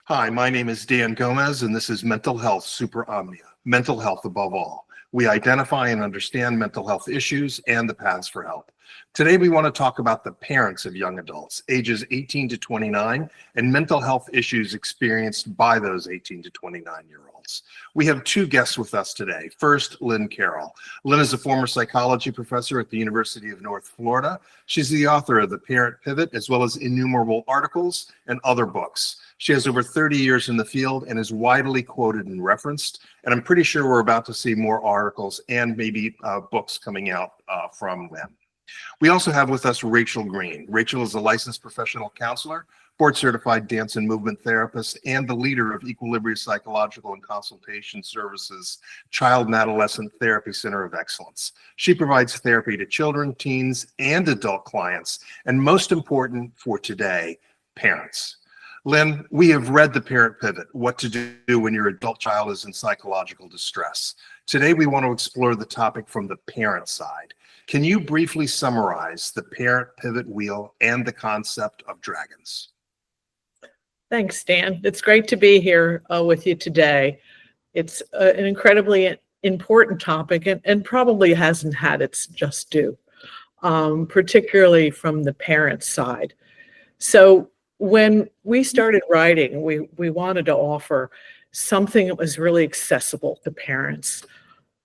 Hi, my name is Dan Gomez, and this is Mental Health Super Omnia, mental health above all. We identify and understand mental health issues and the paths for help. Today, we want to talk about the parents of young adults, ages 18 to 29, and mental health issues experienced by those 18 to 29-year-olds. We have two guests with us today. First, Lynne Carroll. Lynne is a former psychology professor at the University of North Florida. She's the author of The Parent Pivot, as well as innumerable articles and other books. She has over 30 years in the field and is widely quoted and referenced. And I'm pretty sure we're about to see more articles and maybe books coming out from Lynne. We also have with us Rachel Greene. Rachel is a licensed professional counselor, board-certified dance and movement therapist, and the leader of Equilibria Psychological and Consultation Services Child and Adolescent Therapy Center of Excellence. She provides therapy to children, teens, and adult clients, and most important for today, parents. Lynne, we have read The Parent Pivot, What to Do When Your Adult Child is in Psychological Distress. Today, we want to explore the topic from the parent side. Can you briefly summarize the Parent Pivot Wheel and the concept of dragons? Thanks, Dan. It's great to be here with you today. It's an incredibly important topic and probably hasn't had its just due, particularly from the parent side. So when we started writing, we wanted to offer something that was really accessible to parents.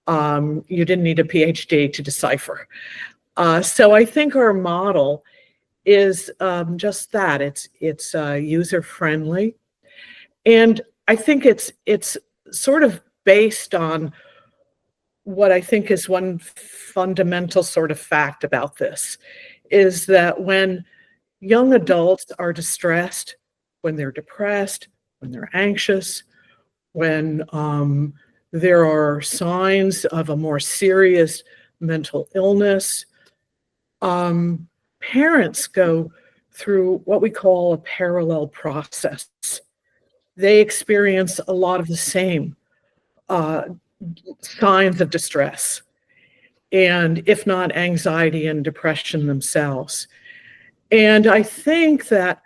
You didn't need a PhD to decipher. So I think our model is just that. It's user-friendly. And I think it's sort of based on what I think is one fundamental sort of fact about this, is that when young adults are distressed, when they're depressed, when they're anxious, when there are signs of a more serious mental illness, parents go through what we call a parallel process. They experience a lot of the same signs of distress, and if not anxiety and depression themselves. And I think that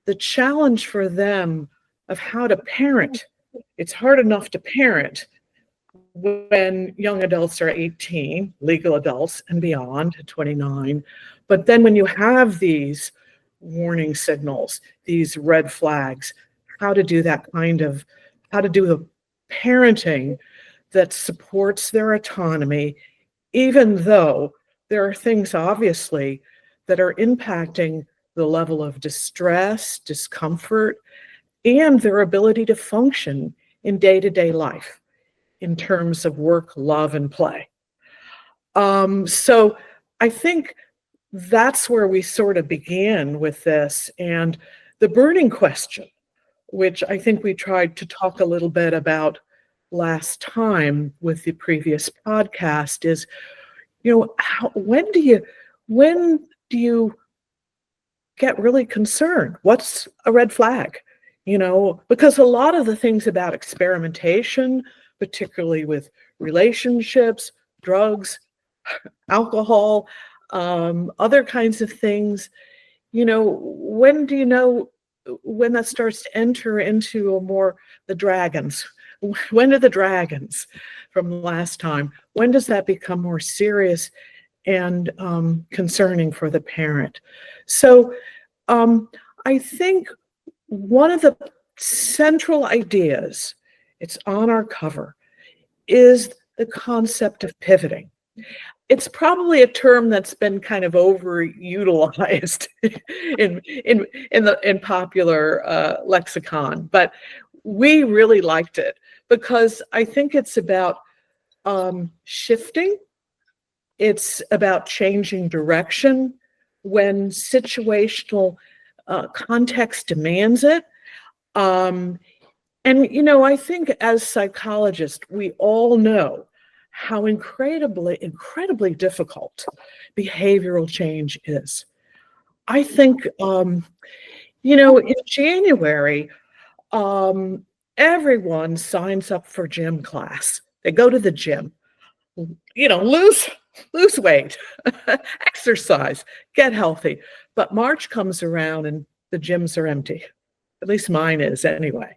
the challenge for them of how to parent, it's hard enough to parent when young adults are 18, legal adults and beyond, 29. But then when you have these warning signals, these red flags, how to do the parenting that supports their autonomy, even though there are things obviously that are impacting the level of distress, discomfort, and their ability to function in day-to-day life in terms of work, love, and play. So I think that's where we sort of began with this. And the burning question, which I think we tried to talk a little bit about last time with the previous podcast, is, when do you get really concerned? What's a red flag? Because a lot of the things about experimentation, particularly with relationships, drugs, alcohol, other kinds of things, when do you know when that starts to enter into the dragons? When do the dragons from last time, when does that become more serious and concerning for the parent? So I think one of the central ideas, it's on our cover, is the concept of pivoting. It's probably a term that's been kind of overutilized in popular lexicon, but we really liked it because I think it's about shifting. It's about changing direction when situational context demands it. And, I think as psychologists, we all know how incredibly difficult behavioral change is. I think, in January, everyone signs up for gym class. They go to the gym, lose weight, exercise, get healthy. But March comes around and the gyms are empty. At least mine is anyway.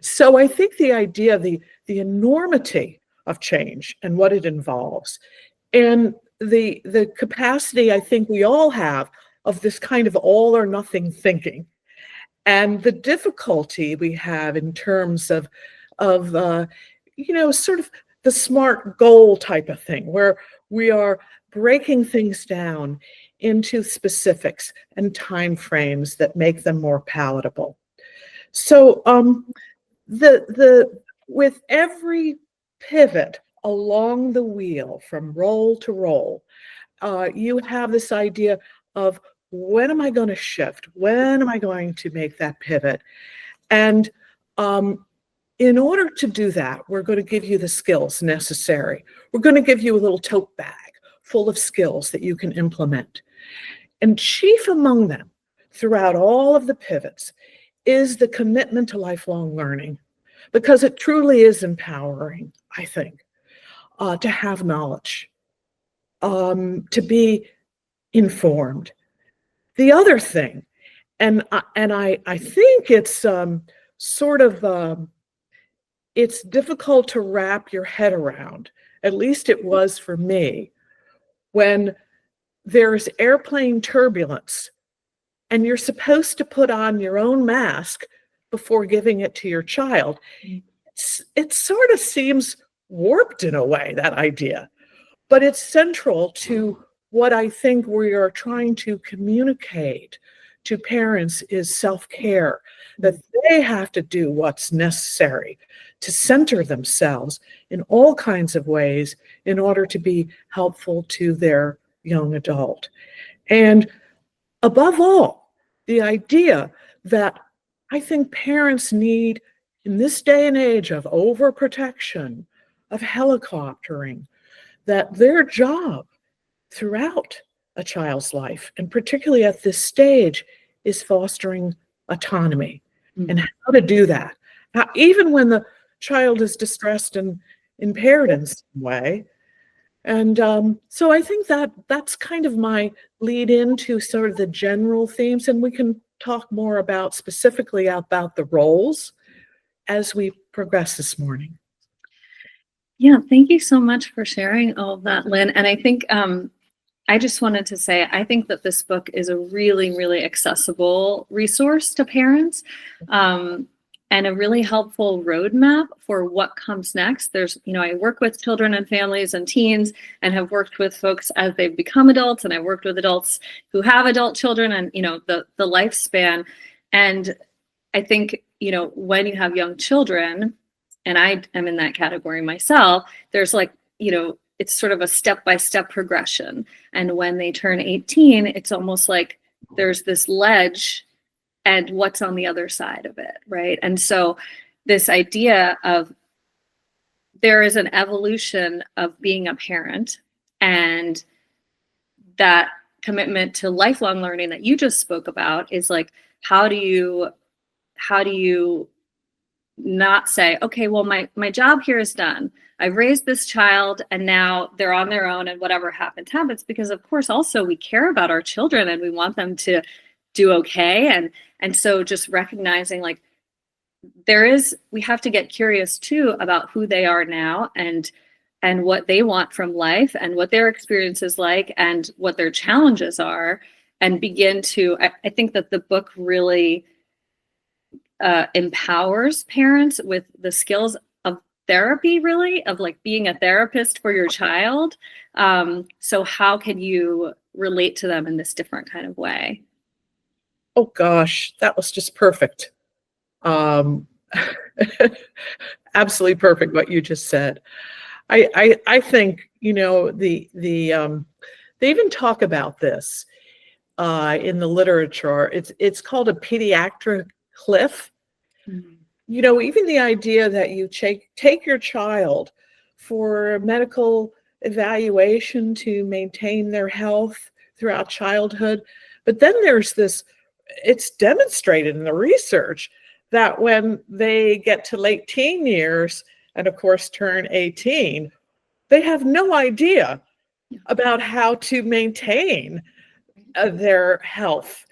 So I think the idea, the enormity of change and what it involves, and the capacity I think we all have of this kind of all or nothing thinking, and the difficulty we have in terms of sort of the SMART goal type of thing, where we are breaking things down into specifics and time frames that make them more palatable. So with every pivot along the wheel from role to role, you have this idea of, when am I going to shift? When am I going to make that pivot? And in order to do that, we're going to give you the skills necessary. We're going to give you a little tote bag full of skills that you can implement. And chief among them, throughout all of the pivots, is the commitment to lifelong learning, because it truly is empowering, I think, to have knowledge, to be informed. The other thing, and I think it's it's difficult to wrap your head around, at least it was for me, when there's airplane turbulence and you're supposed to put on your own mask before giving it to your child. It sort of seems warped in a way, that idea, but it's central to what I think we are trying to communicate to parents is self-care, that they have to do what's necessary to center themselves in all kinds of ways in order to be helpful to their young adult. And above all, the idea that I think parents need, in this day and age of overprotection, of helicoptering, that their job throughout a child's life, and particularly at this stage, is fostering autonomy and how to do that. Now, even when the child is distressed and impaired in some way. And so I think that that's kind of my lead into sort of the general themes, and we can talk more about specifically about the roles as we progress this morning. Yeah, thank you so much for sharing all of that, Lynn. And I think I just wanted to say, I think that this book is a really, really accessible resource to parents, and a really helpful roadmap for what comes next. There's, I work with children and families and teens, and have worked with folks as they've become adults, and I've worked with adults who have adult children, and, the lifespan. And I think, when you have young children, and I am in that category myself, there's it's sort of a step-by-step progression. And when they turn 18, it's almost like there's this ledge and what's on the other side of it, right? And so this idea of there is an evolution of being a parent, and that commitment to lifelong learning that you just spoke about is like, how do you not say, okay, well, my job here is done. I've raised this child and now they're on their own and whatever happens. Because of course, also we care about our children and we want them to do okay. And so just recognizing we have to get curious too about who they are now and what they want from life and what their experience is like and what their challenges are, and begin to, I think that the book really empowers parents with the skills of therapy, really, of being a therapist for your child. So how can you relate to them in this different kind of way? Oh gosh, that was just perfect. Absolutely perfect what you just said. I think, they even talk about this in the literature. It's called a pediatric cliff. Even the idea that you take your child for medical evaluation to maintain their health throughout childhood. But then there's it's demonstrated in the research that when they get to late teen years and of course turn 18, they have no idea about how to maintain their health.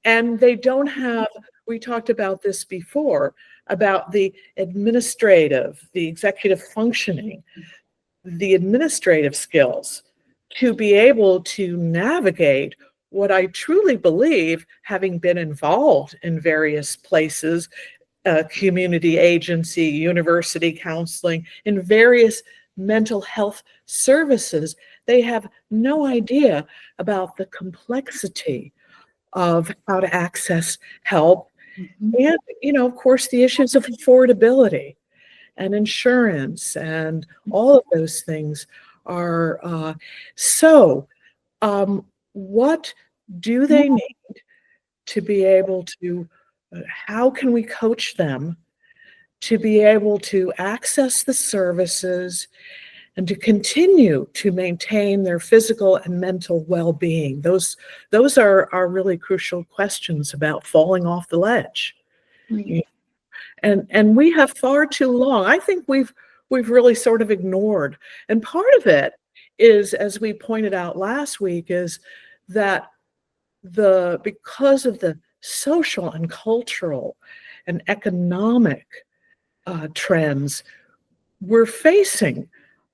And they don't have we talked about this before, about the executive functioning, the administrative skills to be able to navigate what I truly believe, having been involved in various places, community agency, university counseling, in various mental health services, they have no idea about the complexity of how to access help. And, of course, the issues of affordability and insurance and all of those things are, what do they need to be able to, how can we coach them to be able to access the services and to continue to maintain their physical and mental well-being? Those are really crucial questions about falling off the ledge. Right. And we have far too long, I think we've really sort of ignored. And part of it is, as we pointed out last week, is that because of the social and cultural and economic trends, we're facing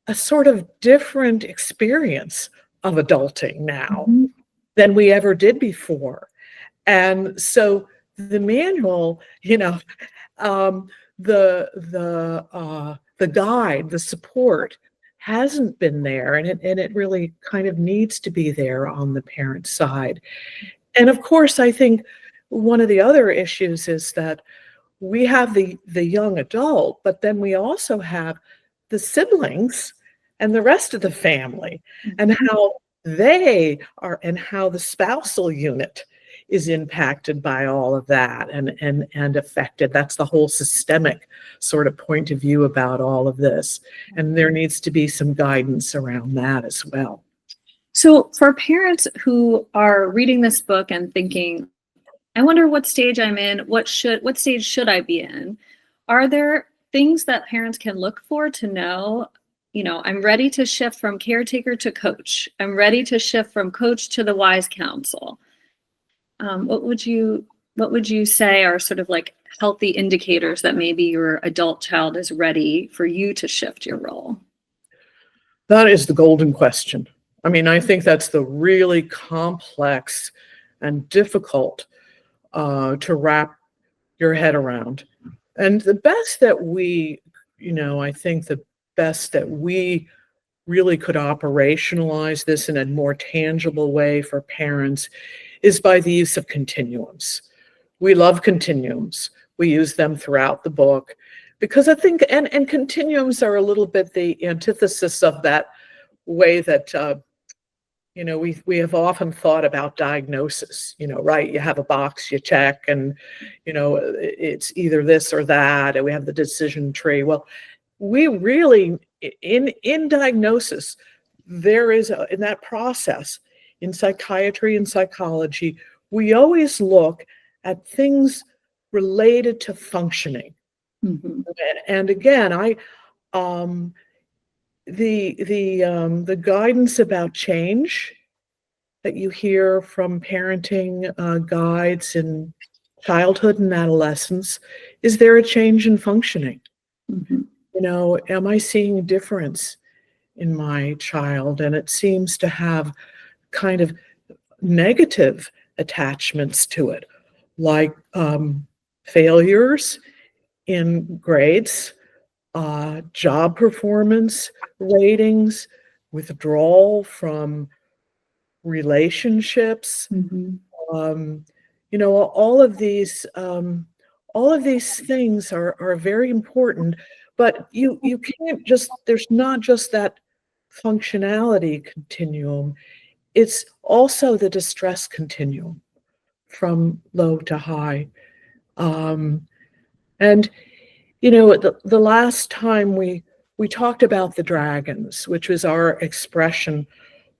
a sort of different experience of adulting now than we ever did before. And so the manual, the guide, the support hasn't been there, and it really kind of needs to be there on the parent side. And of course, I think one of the other issues is that we have the young adult, but then we also have the siblings and the rest of the family, and how they are, and how the spousal unit is impacted by all of that and affected. That's the whole systemic sort of point of view about all of this. And there needs to be some guidance around that as well. So for parents who are reading this book and thinking, I wonder what stage I'm in, what stage should I be in? Are there things that parents can look for to know, I'm ready to shift from caretaker to coach. I'm ready to shift from coach to the wise counsel. What would you say are sort of like healthy indicators that maybe your adult child is ready for you to shift your role? That is the golden question. I mean, I think that's the really complex and difficult to wrap your head around. And the best that I think the best that we really could operationalize this in a more tangible way for parents is by the use of continuums. We love continuums. We use them throughout the book because I think, and continuums are a little bit the antithesis of that way that, we have often thought about diagnosis, right? You have a box, you check, and, it's either this or that, and we have the decision tree. Well, we really, in diagnosis, there is, in that process, in psychiatry and psychology, we always look at things related to functioning. And again, the guidance about change that you hear from parenting guides in childhood and adolescence, is there a change in functioning? Am I seeing a difference in my child? And it seems to have kind of negative attachments to it, like failures in grades, job performance ratings, withdrawal from relationships. All of these things are very important, but you can't just, there's not just that functionality continuum, it's also the distress continuum from low to high. And the last time we talked about the dragons, which was our expression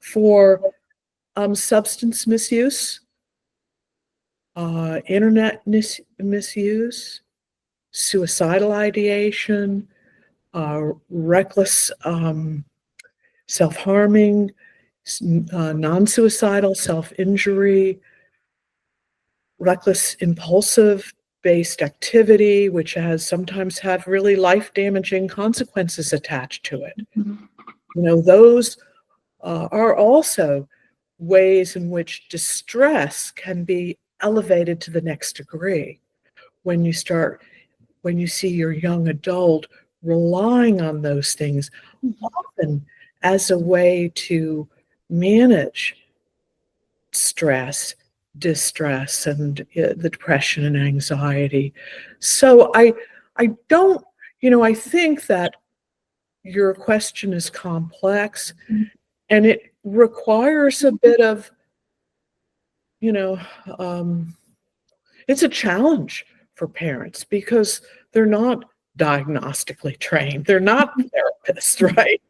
for substance misuse, internet misuse, suicidal ideation, reckless self-harming, non-suicidal self-injury, reckless impulsive based activity, which has sometimes had really life-damaging consequences attached to it. Those are also ways in which distress can be elevated to the next degree. When you see your young adult relying on those things, often as a way to manage stress, distress, and the depression and anxiety. So I don't, I think that your question is complex, and it requires a bit of, it's a challenge for parents because they're not diagnostically trained. They're not therapists, right?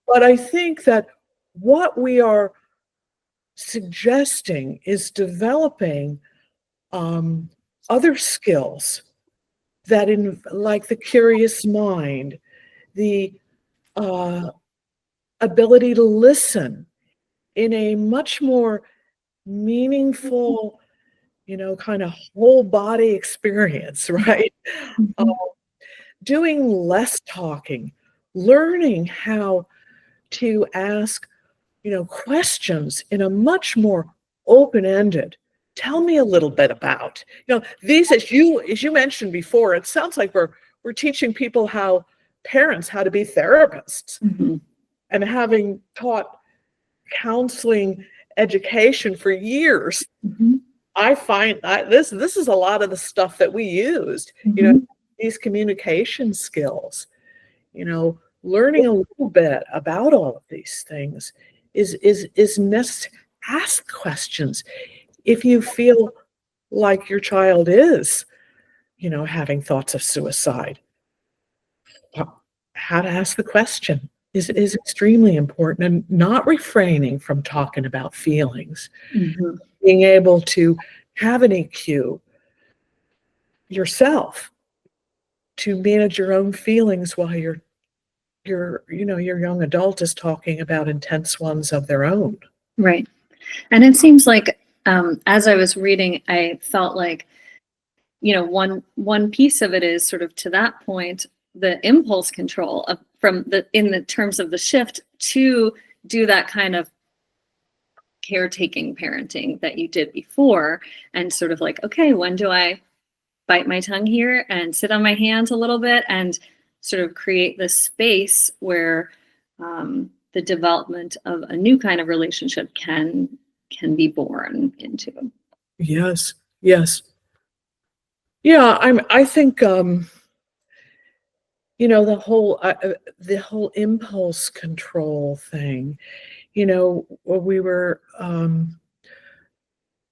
But I think that what we are suggesting is developing other skills that, like the curious mind, the ability to listen in a much more meaningful, kind of whole body experience, right? Doing less talking, learning how to ask, questions in a much more open-ended. Tell me a little bit about, these, as you mentioned before, it sounds like we're teaching parents how to be therapists. And having taught counseling education for years, I find this is a lot of the stuff that we used, these communication skills, learning a little bit about all of these things is necessary. Ask questions. If you feel like your child is, having thoughts of suicide, how to ask the question is extremely important, and not refraining from talking about feelings. Being able to have an EQ yourself to manage your own feelings while your young adult is talking about intense ones of their own. Right. And it seems like as I was reading, I felt like, one piece of it is sort of, to that point, the impulse control in the terms of the shift to do that kind of caretaking parenting that you did before, and sort of like, okay, when do I bite my tongue here and sit on my hands a little bit and sort of create this space where the development of a new kind of relationship can be born into. Yes. Yeah, I think the whole impulse control thing. We were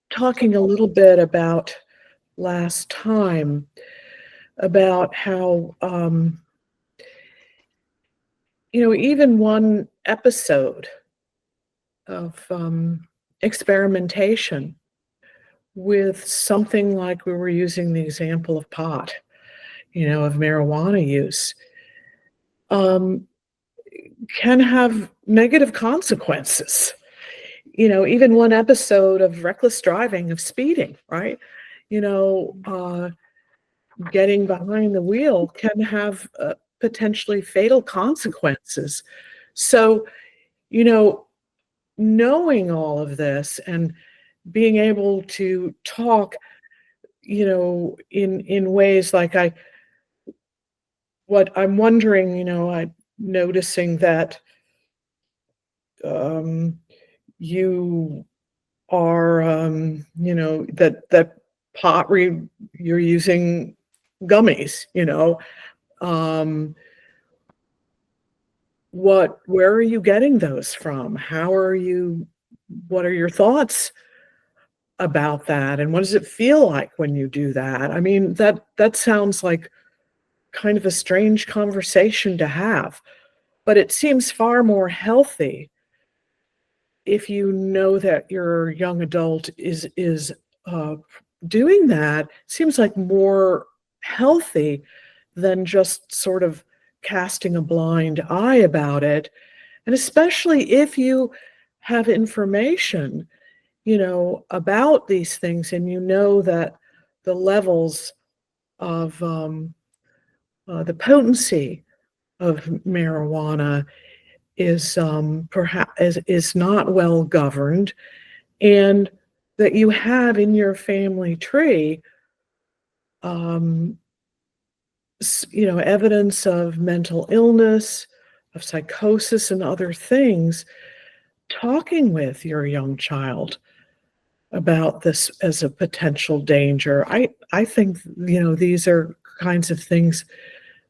talking a little bit about last time about how even one episode of experimentation with something like, we were using the example of pot, of marijuana use, can have negative consequences. Even one episode of reckless driving, of speeding, right? Getting behind the wheel can have potentially fatal consequences. So, knowing all of this and being able to talk, in ways like what I'm wondering, I'm noticing that you are, that pot you're using gummies, where are you getting those from? What are your thoughts about that? And what does it feel like when you do that? I mean, that sounds like kind of a strange conversation to have, but it seems far more healthy if you know that your young adult is doing that. Seems like more healthy than just sort of casting a blind eye about it. And especially if you have information, about these things, and that the levels of the potency of marijuana is perhaps is not well governed, and that you have in your family tree, evidence of mental illness, of psychosis, and other things. Talking with your young child about this as a potential danger, I think these are kinds of things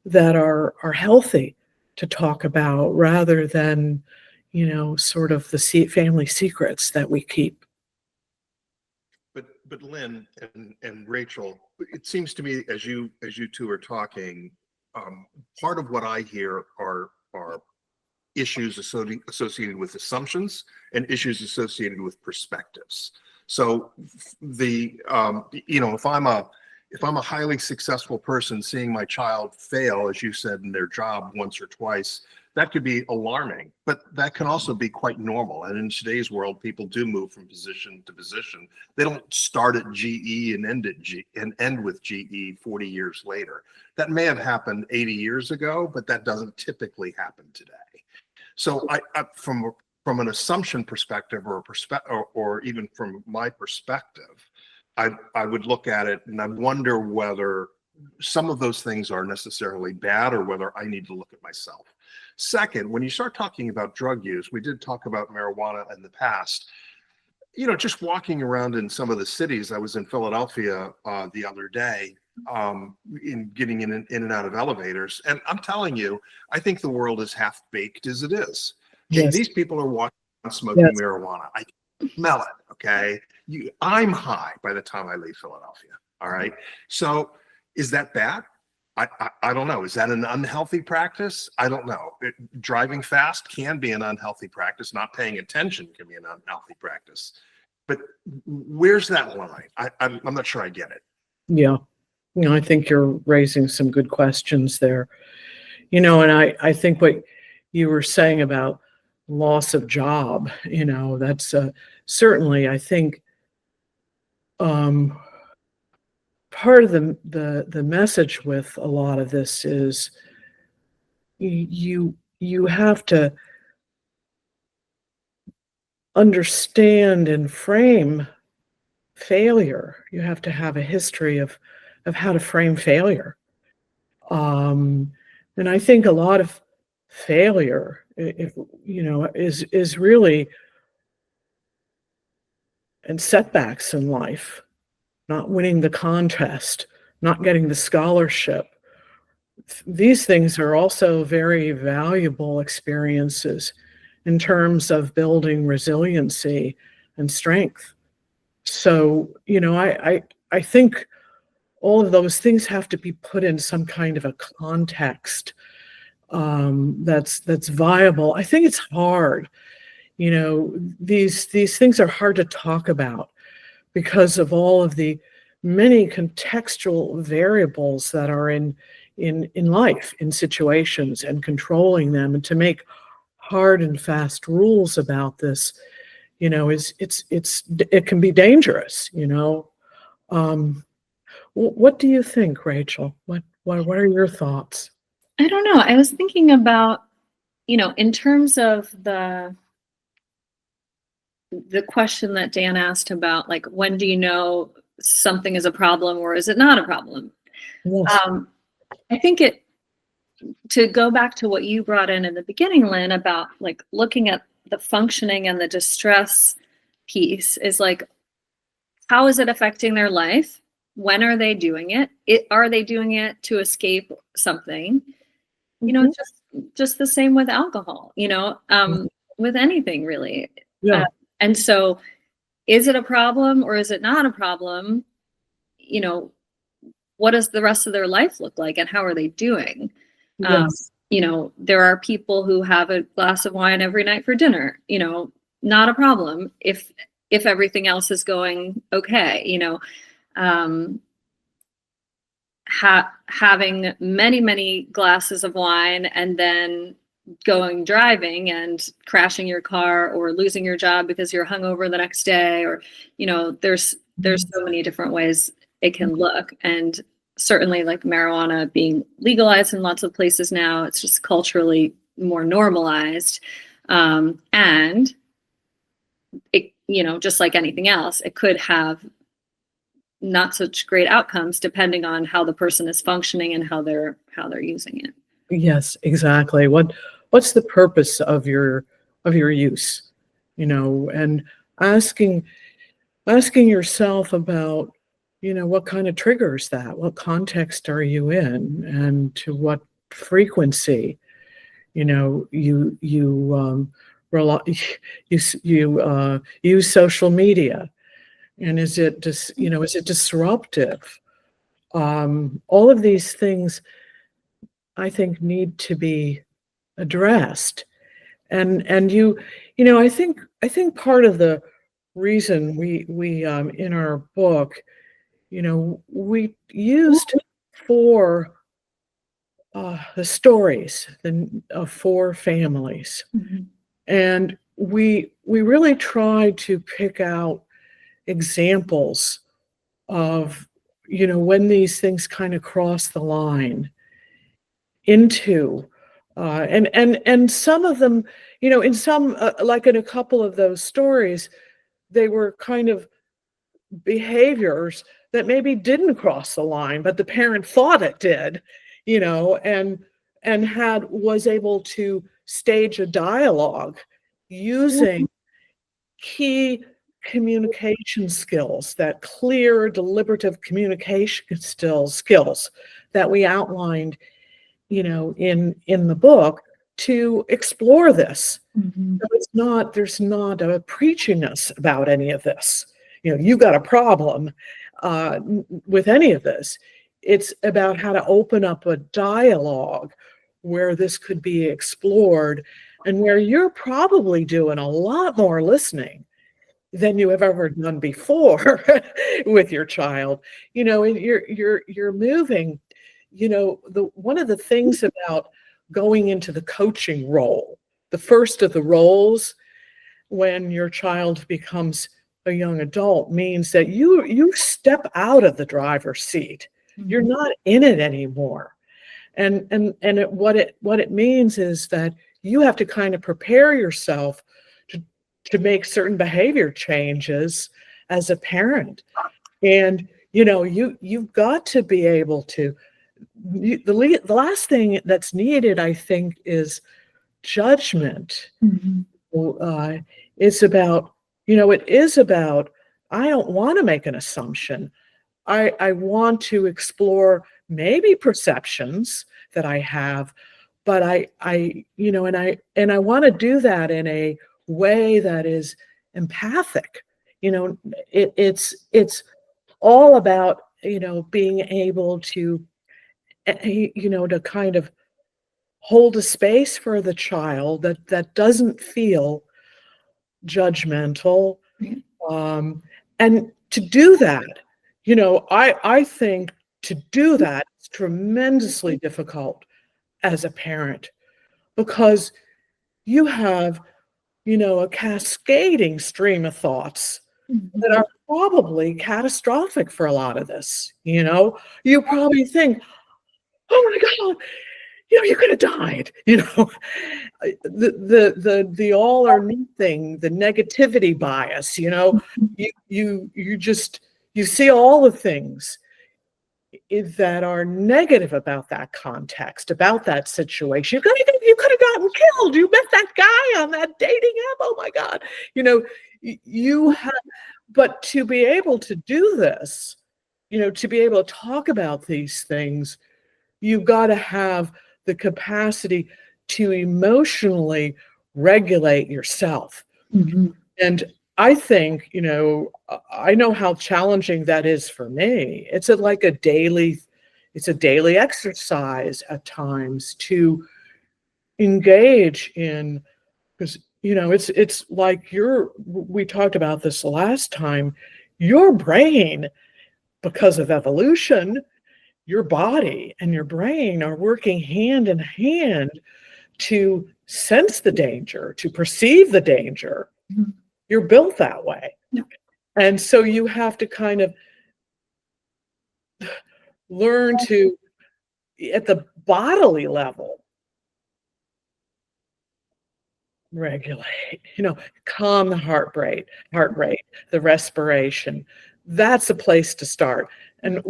that are healthy to talk about, rather than sort of the family secrets that we keep. But Lynn and Rachel, it seems to me as you two are talking, part of what I hear are issues associated with assumptions and issues associated with perspectives. So if I'm a highly successful person, seeing my child fail, as you said, in their job once or twice, that could be alarming, but that can also be quite normal. And in today's world, people do move from position to position. They don't start at GE and end with GE 40 years later. That may have happened 80 years ago, but that doesn't typically happen today. So from an assumption perspective, or even from my perspective, I would look at it and I wonder whether some of those things are necessarily bad or whether I need to look at myself. Second, when you start talking about drug use, we did talk about marijuana in the past. Just walking around in some of the cities, I was in Philadelphia the other day, getting in and out of elevators. And I'm telling you, I think the world is half baked as it is. Yes. These people are walking around smoking Yes. marijuana. I can smell it. Okay. I'm high by the time I leave Philadelphia. All right. So is that bad? I don't know. Is that an unhealthy practice? I don't know. Driving fast can be an unhealthy practice. Not paying attention can be an unhealthy practice. But where's that line? I'm not sure I get it. Yeah. I think you're raising some good questions there. And I think what you were saying about loss of job, that's certainly, I think, part of the message with a lot of this is you have to understand and frame failure. You have to have a history of how to frame failure. And I think a lot of failure, is really, and setbacks in life, not winning the contest, not getting the scholarship. These things are also very valuable experiences in terms of building resiliency and strength. So, I think all of those things have to be put in some kind of a context that's viable. I think it's hard. These things are hard to talk about because of all of the many contextual variables that are in life, in situations, and controlling them. And to make hard and fast rules about this, it can be dangerous. What do you think, Rachel? What are your thoughts? I don't know. I was thinking about, in terms of the question that Dan asked about, like, when do you know something is a problem or is it not a problem? Yes. I think to go back to what you brought in the beginning, Lynn, about like looking at the functioning and the distress piece is like, how is it affecting their life? When are they doing it? Are they doing it to escape something? Just the same with alcohol, with anything really. Yeah. And so is it a problem or is it not a problem? What does the rest of their life look like and how are they doing? Yes. There are people who have a glass of wine every night for dinner, not a problem if everything else is going okay, having many glasses of wine and then driving and crashing your car or losing your job because you're hungover the next day, or there's so many different ways it can look. And certainly like marijuana being legalized in lots of places now. It's just culturally more normalized. And it, just like anything else, it could have not such great outcomes depending on how the person is functioning and how they're using it. Yes, exactly. What's the purpose of your use? And asking yourself about, what kind of triggers that? What context are you in, and to what frequency? You use social media, and is it disruptive? All of these things, I think, need to be addressed. And I think part of the reason we in our book, we used four the stories of four families, Mm-hmm. and we really tried to pick out examples of when these things kind of cross the line into and some of them, in some like in a couple of those stories, they were kind of behaviors that maybe didn't cross the line, but the parent thought it did, and was able to stage a dialogue using key communication skills, that clear, deliberative communication skills that we outlined, in the book, to explore this. Mm-hmm. So there's not a preachiness about any of this. You got a problem with any of this. It's about how to open up a dialogue where this could be explored, and where you're probably doing a lot more listening than you have ever done before with your child. And you're moving. One of the things about going into the coaching role, the first of the roles when your child becomes a young adult, means that you step out of the driver's seat. Mm-hmm. You're not in it anymore. And what it means is that you have to kind of prepare yourself to make certain behavior changes as a parent. And you've got to be able to, the last thing that's needed, I think, is judgment. Mm-hmm. It's about, it is about, I don't want to make an assumption. I want to explore maybe perceptions that I have, but I want to do that in a way that is empathic. It's all about, being able to, to kind of hold a space for the child that doesn't feel judgmental. And to do that, I think to do that is tremendously difficult as a parent, because you have, a cascading stream of thoughts that are probably catastrophic for a lot of this. You probably think, oh my God, you could have died. The all or nothing, the negativity bias. You see all the things that are negative about that context, about that situation. You could have gotten killed. You met that guy on that dating app. Oh my God. You have, but to be able to do this, to be able to talk about these things, you've got to have the capacity to emotionally regulate yourself. Mm-hmm. And I think, I know how challenging that is for me. It's a daily exercise at times to engage in, because, it's like we talked about this last time, your brain, because of evolution, your body and your brain are working hand in hand to sense the danger, to perceive the danger. Mm-hmm. You're built that way. Yeah. And so you have to kind of learn to, at the bodily level, regulate, calm the heart rate, the respiration. That's a place to start. And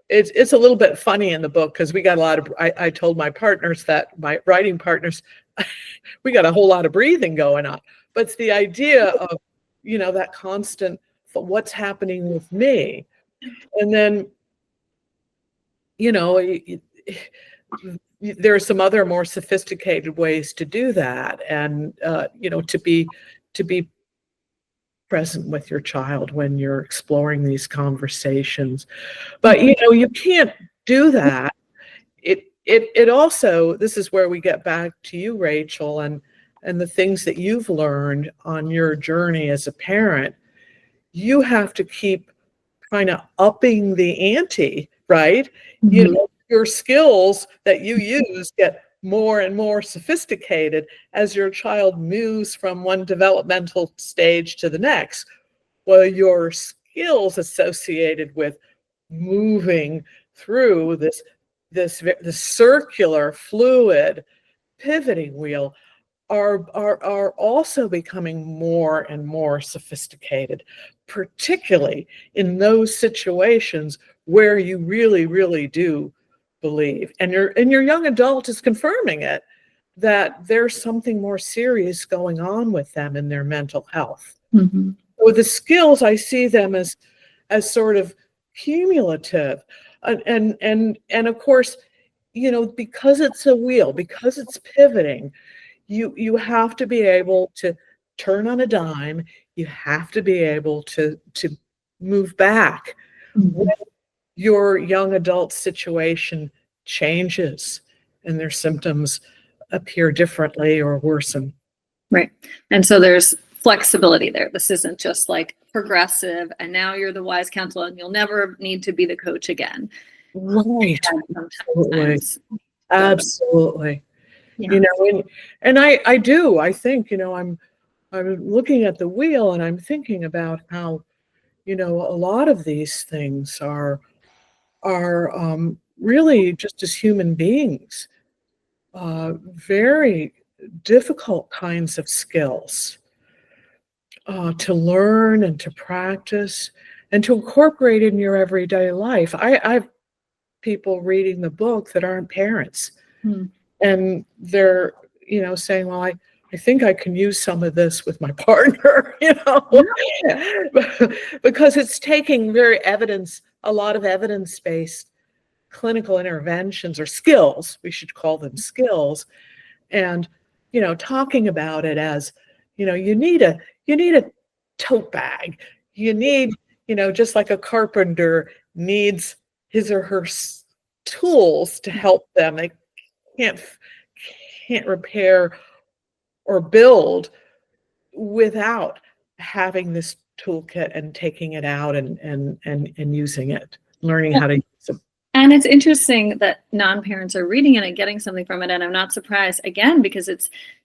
it's a little bit funny in the book because we got a lot of, I told my partners, that my writing partners, we got a whole lot of breathing going on. But it's the idea of, that constant, what's happening with me. And then, there are some other more sophisticated ways to do that, and to be present with your child when you're exploring these conversations. But you can't do that. It also, this is where we get back to you, Rachel, and the things that you've learned on your journey as a parent. You have to keep kind of upping the ante, right? Mm-hmm. Your skills that you use get more and more sophisticated as your child moves from one developmental stage to the next. Well, your skills associated with moving through this circular fluid pivoting wheel are also becoming more and more sophisticated, particularly in those situations where you really, really do believe, and your young adult is confirming it, that there's something more serious going on with them in their mental health. Mm-hmm. So the skills, I see them as sort of cumulative, and of course, because it's a wheel, because it's pivoting, you have to be able to turn on a dime. You have to be able to move back. Mm-hmm. When your young adult situation changes and their symptoms appear differently or worsen. Right. And so there's flexibility there. This isn't just like progressive and now you're the wise counsel and you'll never need to be the coach again. Right. Absolutely. Absolutely. Yeah. And I think, I'm looking at the wheel and I'm thinking about how, a lot of these things are really, just as human beings, very difficult kinds of skills to learn and to practice and to incorporate in your everyday life. I've people reading the book that aren't parents, and they're saying, well, I think I can use some of this with my partner, because it's taking a lot of evidence-based clinical interventions, or skills, we should call them skills, and talking about it as you need a tote bag, you need just like a carpenter needs his or her tools to help them. They can't repair or build without having this toolkit and taking it out and using it, learning how to use it. And it's interesting that non-parents are reading it and getting something from it. And I'm not surprised, again, because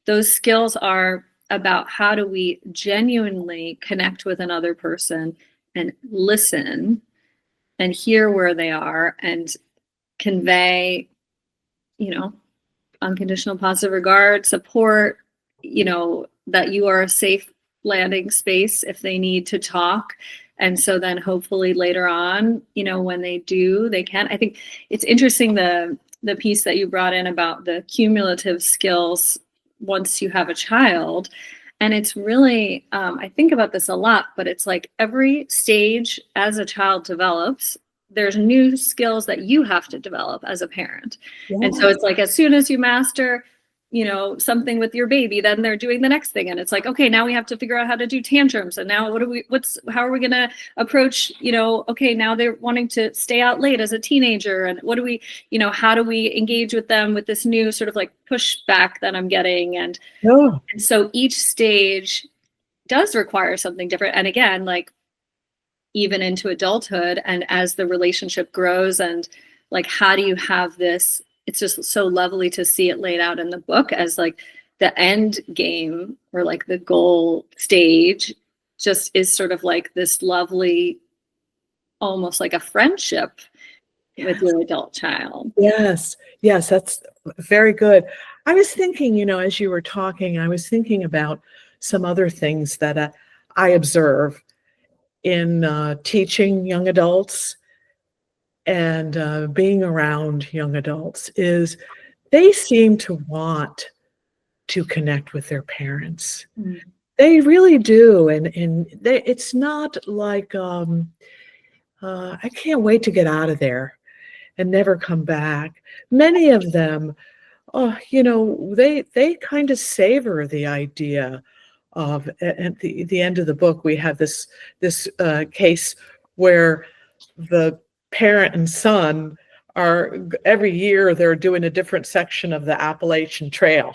those skills are about how do we genuinely connect with another person and listen and hear where they are and convey, unconditional positive regard, support, that you are a safe landing space if they need to talk. And so then hopefully later on, when they do, they can. I think it's interesting, the piece that you brought in about the cumulative skills once you have a child. And it's really, I think about this a lot, but it's like every stage as a child develops, there's new skills that you have to develop as a parent. Yeah. And so it's like, as soon as you master, something with your baby, then they're doing the next thing. And it's like, okay, now we have to figure out how to do tantrums. And now how are we going to approach, okay, now they're wanting to stay out late as a teenager. And how do we engage with them with this new sort of like pushback that I'm getting? And so each stage does require something different. And again, like even into adulthood, and as the relationship grows, and like, how do you have this? It's just so lovely to see it laid out in the book as like the end game, or like the goal stage just is sort of like this lovely, almost like a friendship with your adult child. Yes, yes, that's very good. I was thinking, as you were talking, I was thinking about some other things that I observe in teaching young adults and being around young adults is they seem to want to connect with their parents. Mm. They really do, and it's not like I can't wait to get out of there and never come back. Many of them, they kind of savor the idea of. At the end of the book, we have this case where the parent and son are every year they're doing a different section of the Appalachian Trail,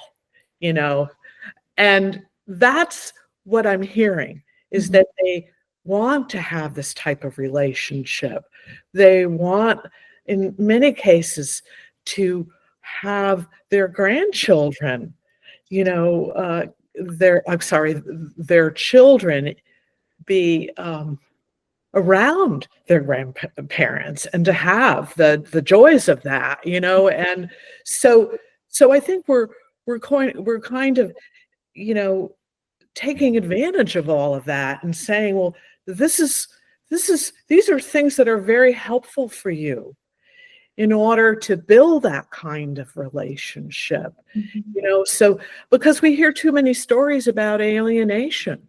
and that's what I'm hearing is that they want to have this type of relationship. They want, in many cases, to have their grandchildren, their children be around their grandparents and to have the joys of that, and so I think we're kind of, taking advantage of all of that and saying, well, these are things that are very helpful for you in order to build that kind of relationship. So because we hear too many stories about alienation,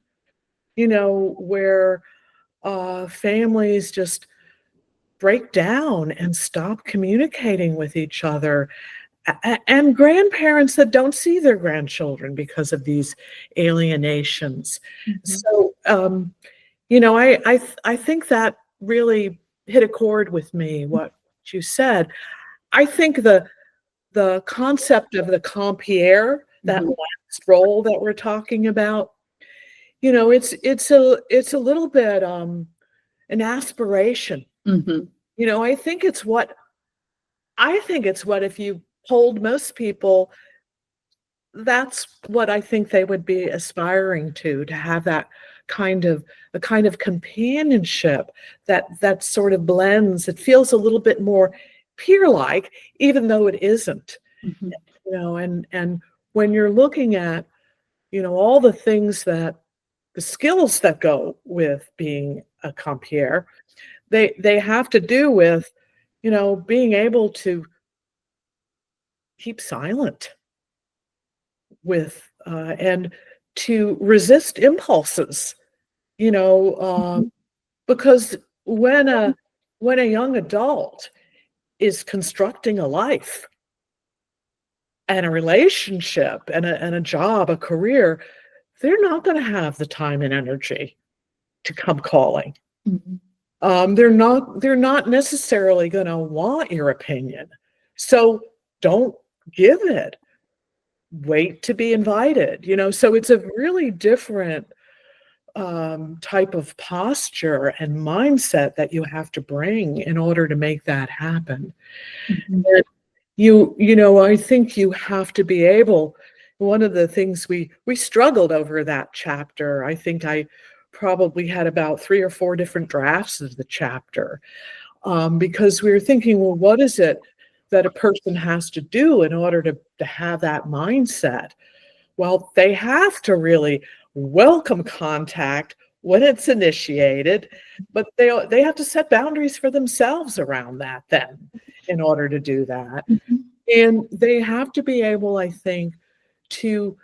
where families just break down and stop communicating with each other, and grandparents that don't see their grandchildren because of these alienations. So, I think that really hit a chord with me, what you said. I think the concept of the compere, that last role that we're talking about, it's a little bit an aspiration. I think it's what if you polled most people, that's what I think they would be aspiring to have that kind of companionship that sort of blends. It feels a little bit more peer-like, even though it isn't. And when you're looking at, all the things the skills that go with being a compere, they have to do with, being able to keep silent with and to resist impulses, because when a young adult is constructing a life and a relationship and a job, a career, they're not going to have the time and energy to come calling. They're not necessarily going to want your opinion. So don't give it. Wait to be invited, so it's a really different type of posture and mindset that you have to bring in order to make that happen. And I think you have to be able, one of the things we struggled over that chapter, I think I probably had about 3 or 4 different drafts of the chapter, because we were thinking, well, what is it that a person has to do in order to have that mindset? Well, they have to really welcome contact when it's initiated, but they have to set boundaries for themselves around that then in order to do that. And they have to be able, I think, to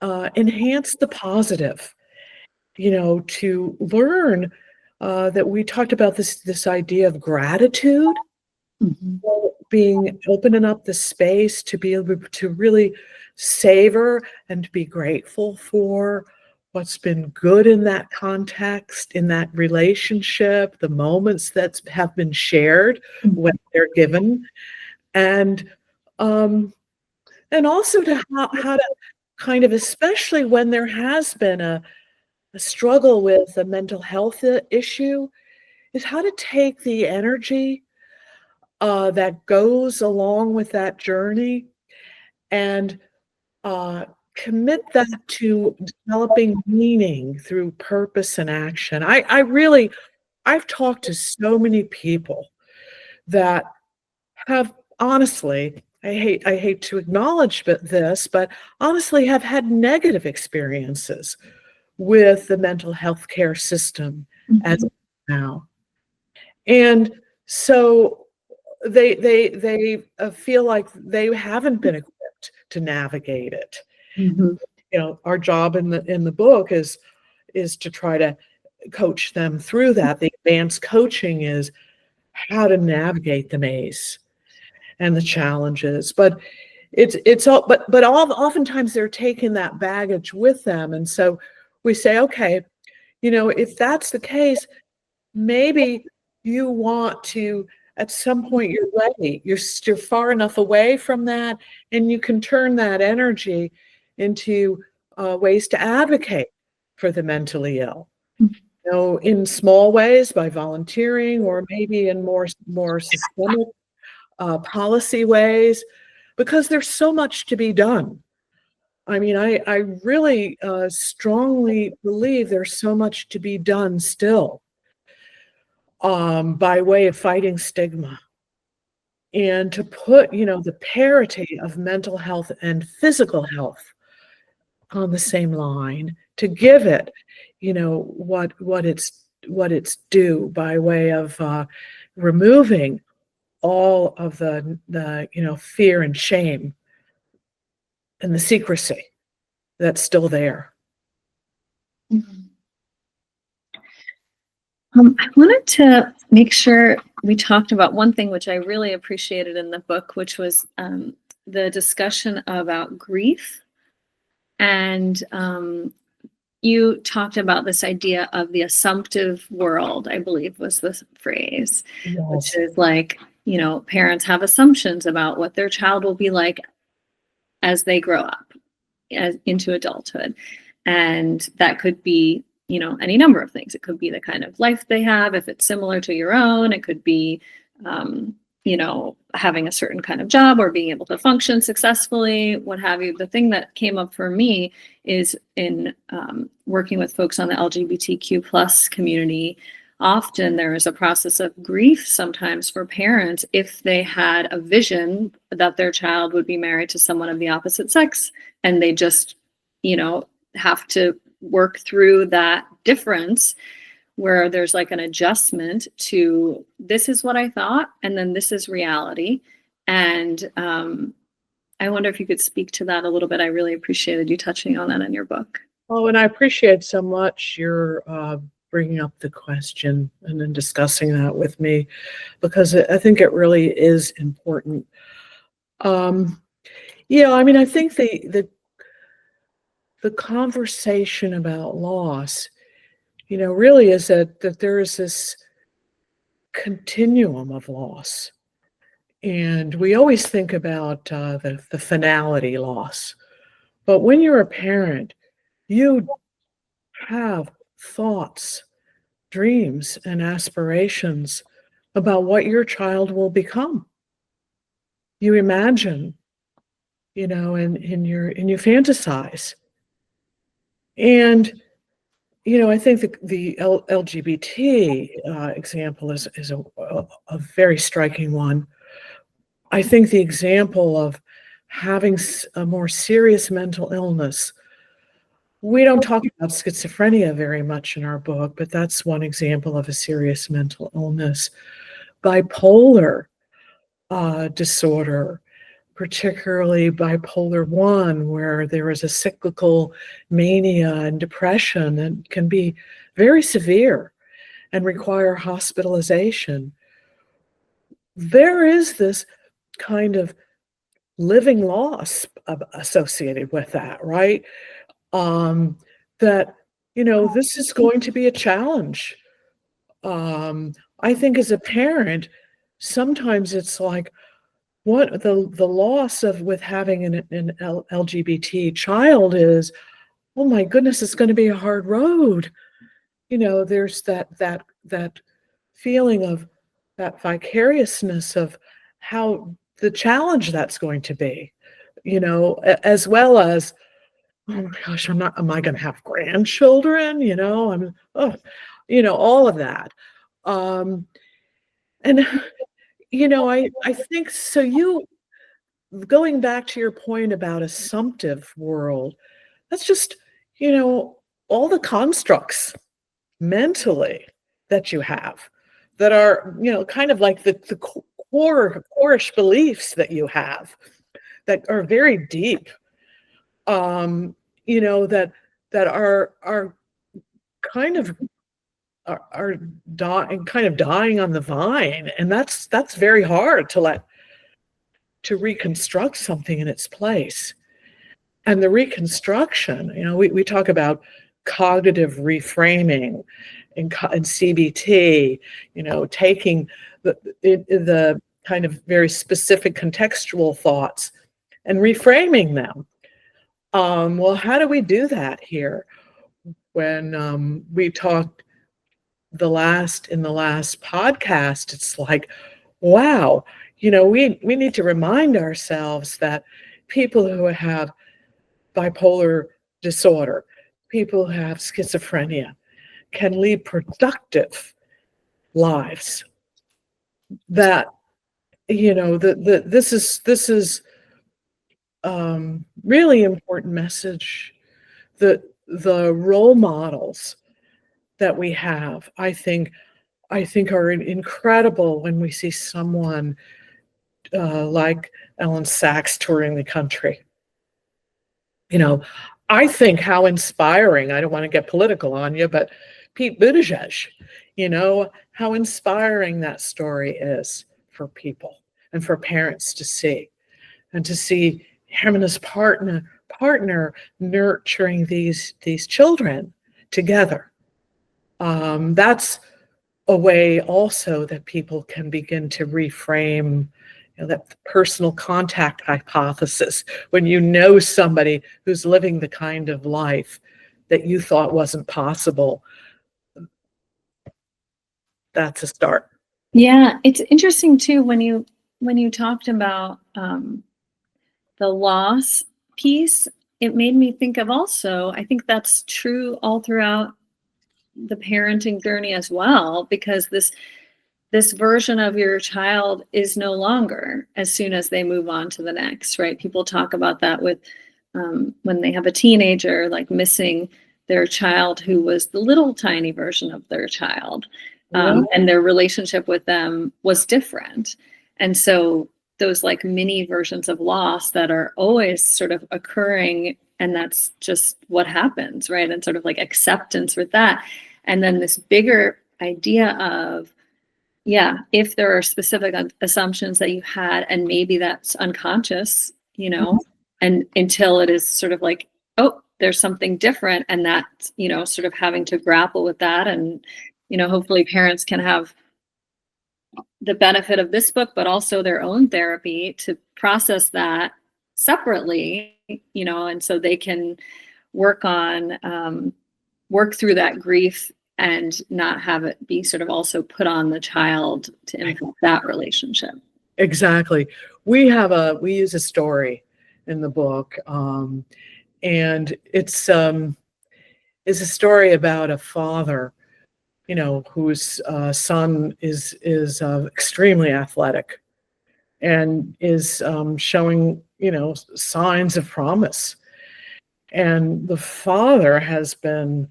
enhance the positive, to learn that we talked about this idea of gratitude. Being opening up the space to be able to really savor and to be grateful for what's been good in that context, in that relationship, the moments that have been shared when they're given, and also to how to kind of, especially when there has been a struggle with a mental health issue, is how to take the energy that goes along with that journey and commit that to developing meaning through purpose and action. I've talked to so many people that have honestly, I hate to acknowledge this, but honestly have had negative experiences with the mental health care system as of now. And so they feel like they haven't been equipped to navigate it. Mhm. You know, our job in the book is to try to coach them through that. The advanced coaching is how to navigate the maze and the challenges. But it's all but oftentimes they're taking that baggage with them. And so we say, okay, you know, if that's the case, maybe you want to, at some point you're ready, you're far enough away from that, and you can turn that energy into ways to advocate for the mentally ill. You know, in small ways by volunteering, or maybe in more systemic policy ways, because there's so much to be done. I mean, I really strongly believe there's so much to be done still, by way of fighting stigma, and to put, you know, the parity of mental health and physical health on the same line, to give it, you know, what it's due, by way of removing all of the you know, fear and shame and the secrecy that's still there. Mhm. I wanted to make sure we talked about one thing which I really appreciated in the book, which was the discussion about grief. And you talked about this idea of the assumptive world, I believe was the phrase, which is like, you know, parents have assumptions about what their child will be like as they grow up into adulthood. And that could be, you know, any number of things. It could be the kind of life they have, if it's similar to your own. It could be, you know, having a certain kind of job or being able to function successfully, what have you. The thing that came up for me is in working with folks on the LGBTQ plus community. Often there is a process of grief sometimes for parents if they had a vision that their child would be married to someone of the opposite sex, and they just, you know, have to work through that difference, where there's like an adjustment to, this is what I thought, and then this is reality. And I wonder if you could speak to that a little bit. I really appreciated you touching on that in your book. Oh, and I appreciate so much your bringing up the question and then discussing that with me, because I think it really is important. Yeah, I mean, I think the conversation about loss, you know, really is that there is this continuum of loss. And we always think about the finality loss. But when you're a parent, you have thoughts, dreams, and aspirations about what your child will become. You imagine, you know, and you fantasize. And, you know, I think the LGBT example is a very striking one. I think the example of having a more serious mental illness, we don't talk about schizophrenia very much in our book, but that's one example of a serious mental illness. Bipolar disorder, particularly bipolar 1, where there is a cyclical mania and depression, and can be very severe and require hospitalization. There is this kind of living loss associated with that, right? That, you know, this is going to be a challenge. I think as a parent, sometimes it's like, what the loss of with having an LGBT child is, oh my goodness, it's going to be a hard road. You know, there's that feeling of that vicariousness of how the challenge that's going to be, you know, as well as, oh my gosh, am I going to have grandchildren? You know, you know, all of that. And I think so. Going back to your point about assumptive world, that's just, all the constructs mentally that you have that are, kind of like the core-ish beliefs that you have that are very deep, that are kind of dying on the vine, and that's very hard to reconstruct something in its place. And the reconstruction, we talk about cognitive reframing and CBT, taking the kind of very specific contextual thoughts and reframing them. Well, how do we do that here? When we talked in the last podcast, it's like, wow, we need to remind ourselves that people who have bipolar disorder, people who have schizophrenia, can lead productive lives. That, this is really important message. The role models that we have, I think are incredible when we see someone like Ellen Sachs touring the country. I think how inspiring, I don't want to get political on you, but Pete Buttigieg, how inspiring that story is for people and for parents to see, and to see him and his partner nurturing these children together. That's a way also that people can begin to reframe, that personal contact hypothesis. When you know somebody who's living the kind of life that you thought wasn't possible, that's a start. Yeah, it's interesting too when you talked about the loss piece. It made me think of also, I think that's true all throughout the parenting journey as well, because this version of your child is no longer as soon as they move on to the next, right? People talk about that with when they have a teenager, like missing their child who was the little tiny version of their child, and their relationship with them was different. And so those like mini versions of loss that are always sort of occurring, and that's just what happens, right? And sort of like acceptance with that. And then this bigger idea of, yeah, if there are specific assumptions that you had, and maybe that's unconscious, and until it is sort of like, oh, there's something different, and that, sort of having to grapple with that. And, hopefully parents can have the benefit of this book, but also their own therapy to process that separately, and so they can work through that grief and not have it be sort of also put on the child to impact that relationship. Exactly. We use a story in the book, and it's a story about a father, whose son is extremely athletic and is showing, signs of promise. And the father has been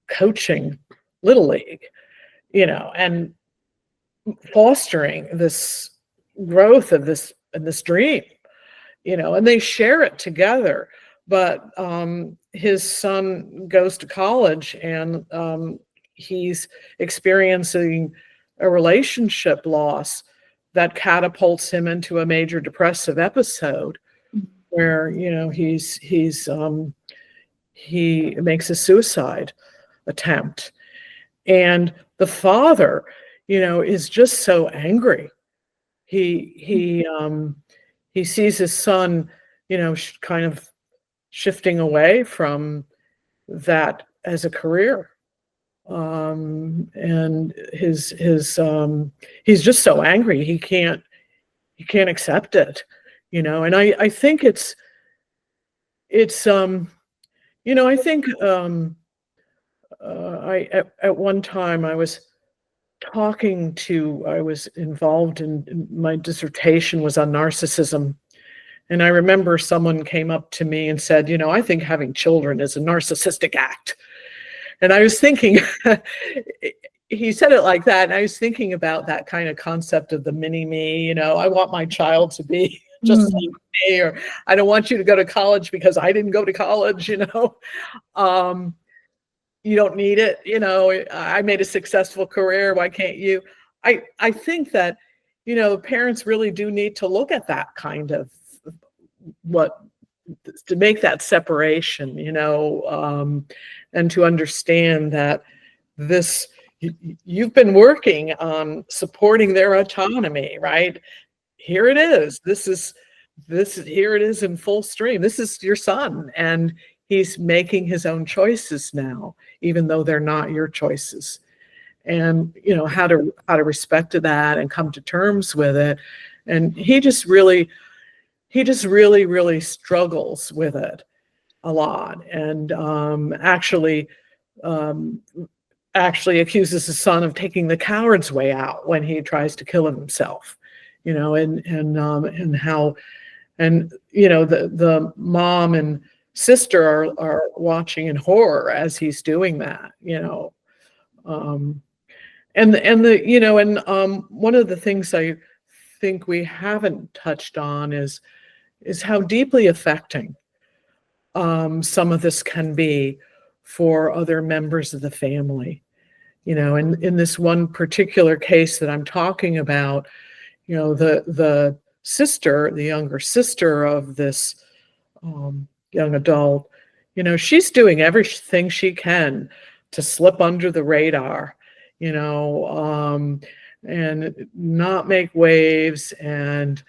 coaching Little League, and fostering this growth of this dream, and they share it together. But his son goes to college, and he's experiencing a relationship loss that catapults him into a major depressive episode where, he makes a suicide attempt. And the father, is just so angry. He sees his son, kind of shifting away from that as a career. And he's just so angry. He can't accept it, and I think it's I think at one time I was I was involved in my dissertation was on narcissism. And I remember someone came up to me and said, I think having children is a narcissistic act. And I was thinking, he said it like that. And I was thinking about that kind of concept of the mini me. I want my child to be just like me, or I don't want you to go to college because I didn't go to college, you don't need it. I made a successful career. Why can't you? I think that, parents really do need to look at that kind of to make that separation, and to understand that you've been working on supporting their autonomy, right? Here it is. Here it is in full stream. This is your son, and he's making his own choices now, even though they're not your choices. And how to respect that and come to terms with it. And he just really struggles with it a lot, and actually accuses his son of taking the coward's way out when he tries to kill himself. The mom and sister are watching in horror as he's doing that. One of the things I think we haven't touched on is how deeply affecting some of this can be for other members of the family. In this one particular case that I'm talking about, the sister, the younger sister of this young adult, she's doing everything she can to slip under the radar, and not make waves, and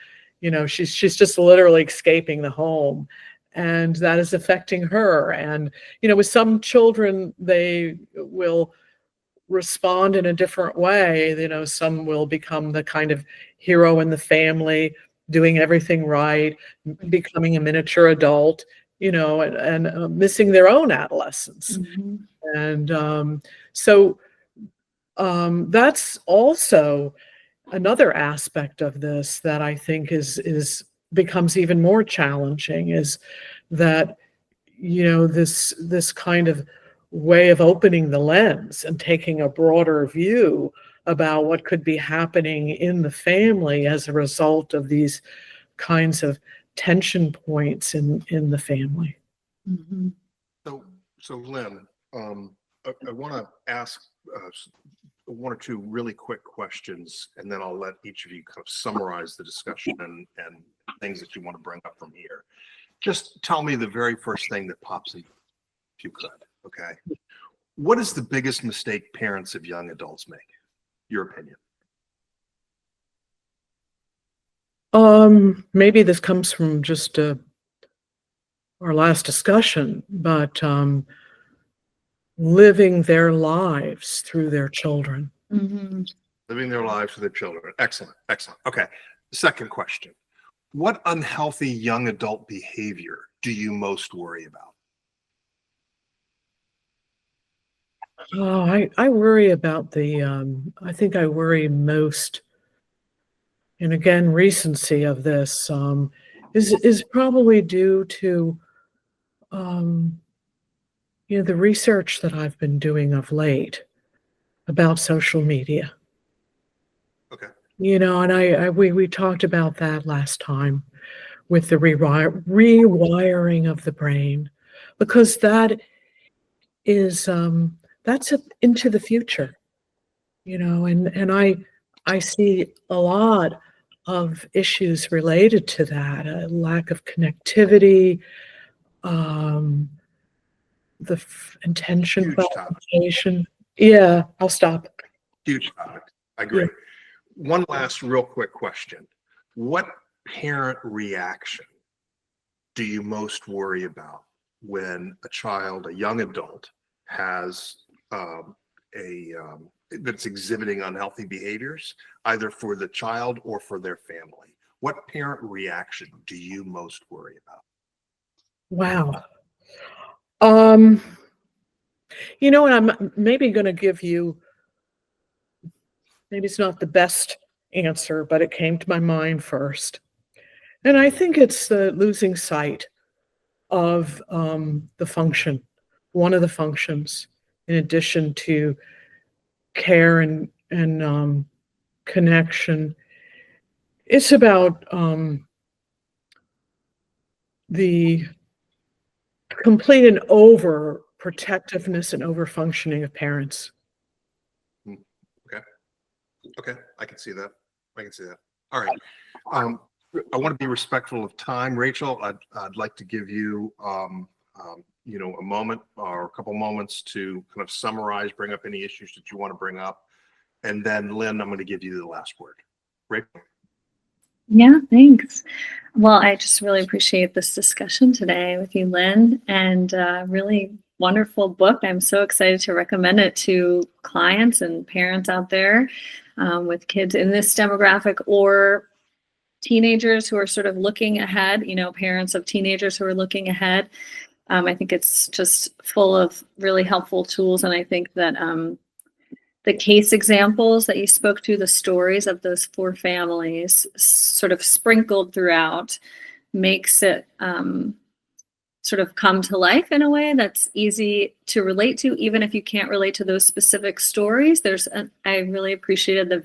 she's just literally escaping the home, and that is affecting her. And with some children, they will respond in a different way. Some will become the kind of hero in the family, doing everything right, becoming a miniature adult, and missing their own adolescence. And so that's also another aspect of this that I think becomes even more challenging, is that this kind of way of opening the lens and taking a broader view about what could be happening in the family as a result of these kinds of tension points in the family. So Lynne, I want to ask one or two really quick questions, and then I'll let each of you kind of summarize the discussion and things that you want to bring up from here. Just tell me the very first thing that pops in, if you could. Okay. What is the biggest mistake parents of young adults make? Your opinion. Maybe this comes from just our last discussion, but living their lives through their children. Living their lives through their children. Excellent. Okay. Second question. What unhealthy young adult behavior do you most worry about? Oh, I worry about I think I worry most, and again, recency of this is probably due to the research that I've been doing of late about social media. Okay. And we talked about that last time with the rewiring of the brain, because that is that's into the future, and I see a lot of issues related to that, a lack of connectivity, the intention qualification. Yeah, I'll stop. Huge topic. I agree. Yeah. One last real quick question. What parent reaction do you most worry about when a child, a young adult, has that's exhibiting unhealthy behaviors, either for the child or for their family? What parent reaction do you most worry about? Wow. And I'm maybe going to give you Maybe it's not the best answer, but it came to my mind first. And I think it's the losing sight of the function, one of the functions, in addition to care and connection. It's about the complete and over protectiveness and over functioning of parents. Okay, I can see that. All right. I want to be respectful of time. Rachel, I'd like to give you, a moment or a couple moments to kind of summarize, bring up any issues that you want to bring up. And then Lynn, I'm going to give you the last word. Rachel. Yeah, thanks. Well, I just really appreciate this discussion today with you, Lynn, and really wonderful book. I'm so excited to recommend it to clients and parents out there with kids in this demographic or teenagers who are sort of looking ahead, parents of teenagers who are looking ahead. I think it's just full of really helpful tools. And I think that the case examples that you spoke to, the stories of those 4 families sort of sprinkled throughout, makes it sort of come to life in a way that's easy to relate to, even if you can't relate to those specific stories. I really appreciated the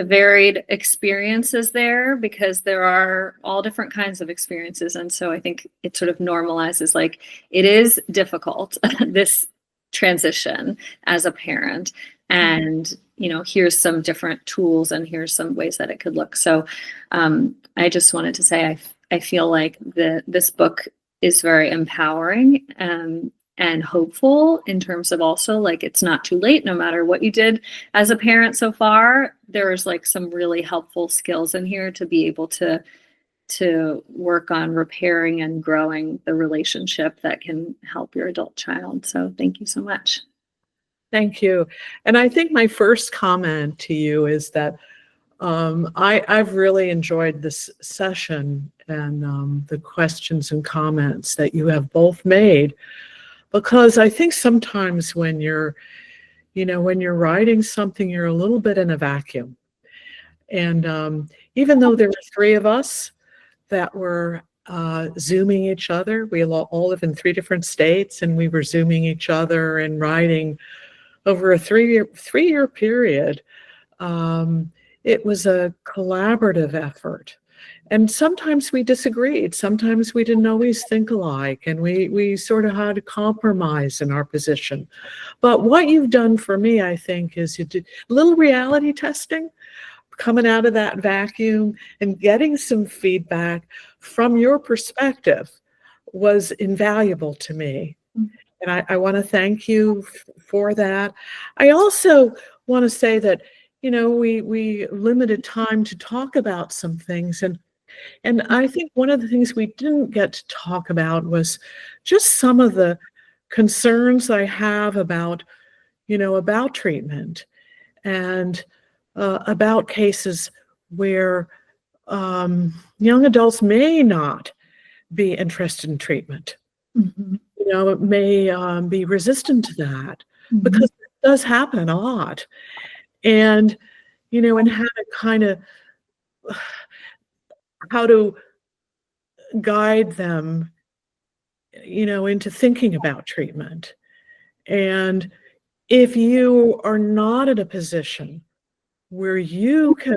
varied experiences there, because there are all different kinds of experiences. And so I think it sort of normalizes, like, it is difficult, this transition as a parent, and here's some different tools and here's some ways that it could look. So I just wanted to say I feel like this book is very empowering and hopeful, in terms of also, like, it's not too late. No matter what you did as a parent so far, there's like some really helpful skills in here to be able to work on repairing and growing the relationship that can help your adult child. So thank you so much. Thank you. And I think my first comment to you is that I've really enjoyed this session and the questions and comments that you have both made, because I think sometimes when you're writing something, you're a little bit in a vacuum. And even though there were 3 of us that were Zooming each other, we all live in 3 different states, and we were Zooming each other and writing over a 3-year period. It was a collaborative effort. And sometimes we disagreed. Sometimes we didn't always think alike, and we sort of had to compromise in our position. But what you've done for me, I think, is you did a little reality testing, coming out of that vacuum and getting some feedback from your perspective was invaluable to me. And I want to thank you for that. I also want to say that, we limited time to talk about some things. And I think one of the things we didn't get to talk about was just some of the concerns I have about treatment, and about cases where young adults may not be interested in treatment. Mm-hmm. It may be resistant to that, Mm-hmm. because it does happen a lot. And, and how to guide them, into thinking about treatment. And if you are not in a position where you can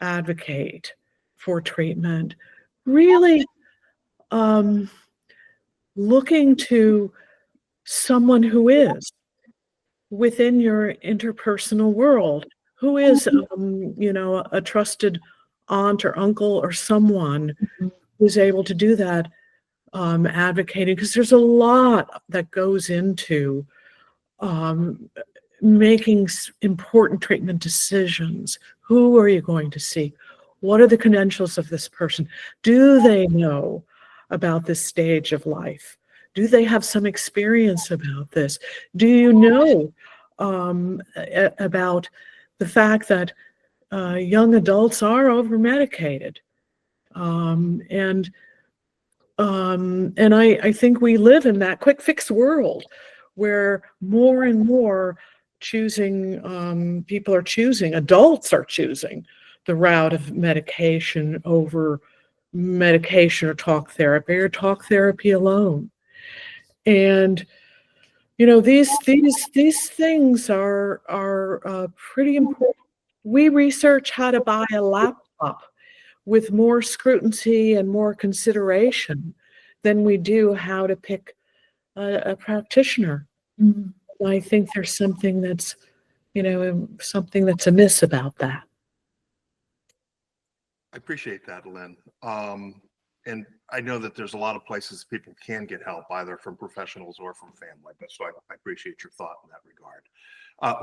advocate for treatment, really looking to someone who is within your interpersonal world, who is, a trusted aunt or uncle or someone who's able to do that, advocating, because there's a lot that goes into making important treatment decisions. Who are you going to see? What are the credentials of this person? Do they know about this stage of life? Do they have some experience about this? Do you know about the fact that young adults are over-medicated? And I think we live in that quick fix world where more and more adults are choosing the route of medication over medication or talk therapy alone. And these things are pretty important. We research how to buy a laptop with more scrutiny and more consideration than we do how to pick a practitioner. Mm-hmm. I think there's something that's amiss about that. I appreciate that, Lynn. And I know that there's a lot of places people can get help, either from professionals or from family. But so I appreciate your thought in that regard.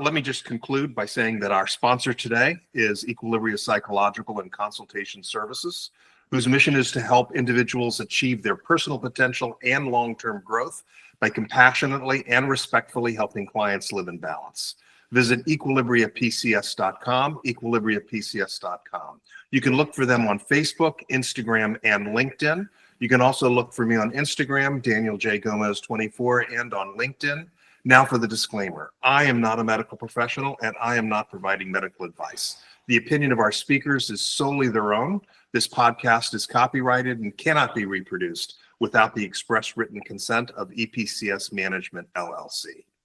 Let me just conclude by saying that our sponsor today is Equilibria Psychological and Consultation Services, whose mission is to help individuals achieve their personal potential and long-term growth by compassionately and respectfully helping clients live in balance. Visit equilibriapcs.com, equilibriapcs.com. You can look for them on Facebook, Instagram, and LinkedIn. You can also look for me on Instagram, Daniel J. Gomez 24, and on LinkedIn. Now for the disclaimer. I am not a medical professional, and I am not providing medical advice. The opinion of our speakers is solely their own. This podcast is copyrighted and cannot be reproduced without the express written consent of EPCS Management, LLC.